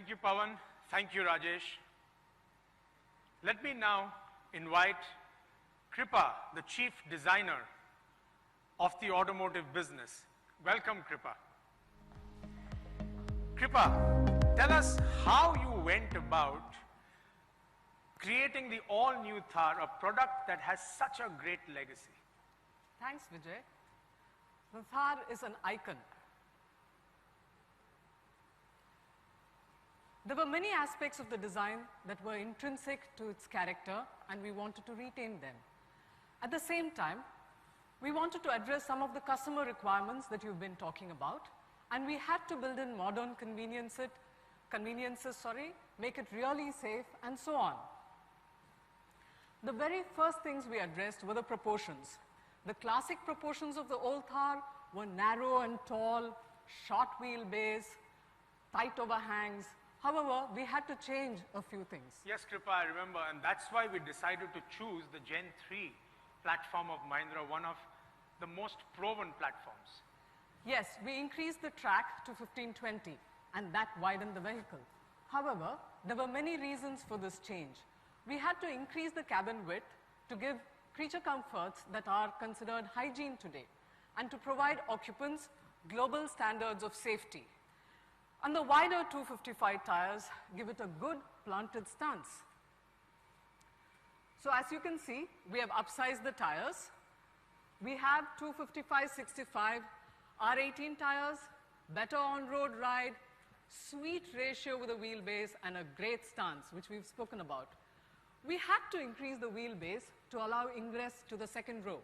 Thank you, Pawan. Thank you, Rajesh. Let me now invite Kripa, the Chief Designer of the automotive business. Welcome, Kripa. Kripa, tell us how you went about creating the all-new Thar, a product that has such a great legacy. Thanks, Vijay. The Thar is an icon. There were many aspects of the design that were intrinsic to its character, and we wanted to retain them. At the same time, we wanted to address some of the customer requirements that you've been talking about, and we had to build in modern conveniences, make it really safe, and so on. The very first things we addressed were the proportions. The classic proportions of the old Thar were narrow and tall, short wheelbase, tight overhangs. However, we had to change a few things. Yes, Kripa, I remember, and that's why we decided to choose the Gen 3 platform of Mahindra, one of the most proven platforms. Yes, we increased the track to 1520, and that widened the vehicle. However, there were many reasons for this change. We had to increase the cabin width to give creature comforts that are considered hygiene today, and to provide occupants global standards of safety. And the wider 255 tires give it a good planted stance. So as you can see, we have upsized the tires. We have 255/65 R18 tires, better on-road ride, sweet ratio with a wheelbase, and a great stance, which we've spoken about. We had to increase the wheelbase to allow ingress to the second row.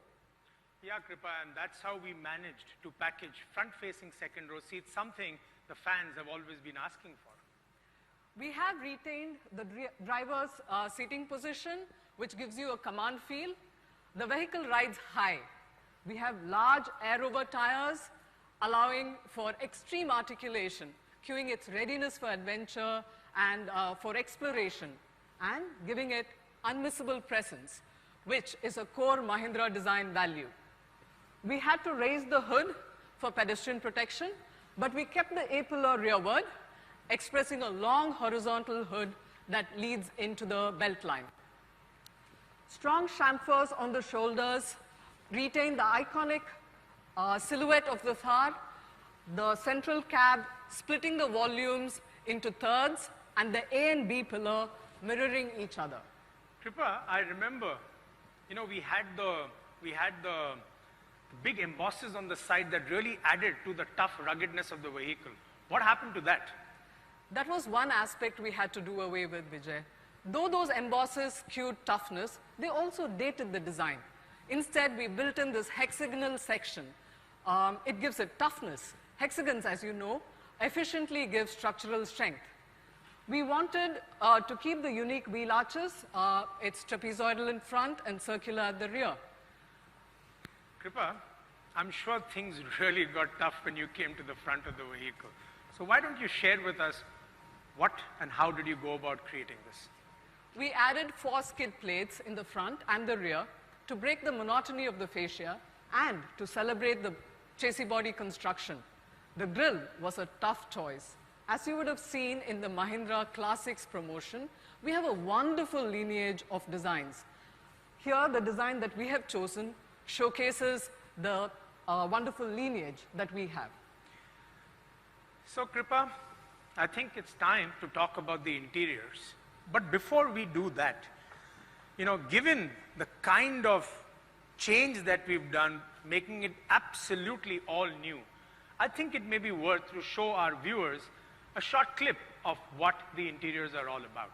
Yeah, Kripa, and that's how we managed to package front-facing second row seats, something the fans have always been asking for. We have retained the driver's seating position, which gives you a command feel. The vehicle rides high. We have large air-over tires, allowing for extreme articulation, cueing its readiness for adventure and for exploration, and giving it unmissable presence, which is a core Mahindra design value. We had to raise the hood for pedestrian protection, but we kept the A-pillar rearward, expressing a long horizontal hood that leads into the belt line. Strong chamfers on the shoulders retain the iconic silhouette of the Thar, the central cab splitting the volumes into thirds, and the A and B pillar mirroring each other. Kripa, I remember, we had the big embosses on the side that really added to the tough ruggedness of the vehicle. What happened to that? That was one aspect we had to do away with, Vijay. Though those embosses cued toughness, they also dated the design. Instead, we built in this hexagonal section. It gives it toughness. Hexagons, as you know, efficiently give structural strength. We wanted to keep the unique wheel arches. It's trapezoidal in front and circular at the rear. Kripa, I'm sure things really got tough when you came to the front of the vehicle. So why don't you share with us what and how did you go about creating this? We added 4 skid plates in the front and the rear to break the monotony of the fascia and to celebrate the chassis body construction. The grille was a tough choice. As you would have seen in the Mahindra Classics promotion, we have a wonderful lineage of designs. Here, the design that we have chosen showcases the wonderful lineage that we have. So, Kripa, I think it's time to talk about the interiors. But before we do that, given the kind of change that we've done, making it absolutely all new, I think it may be worth to show our viewers a short clip of what the interiors are all about.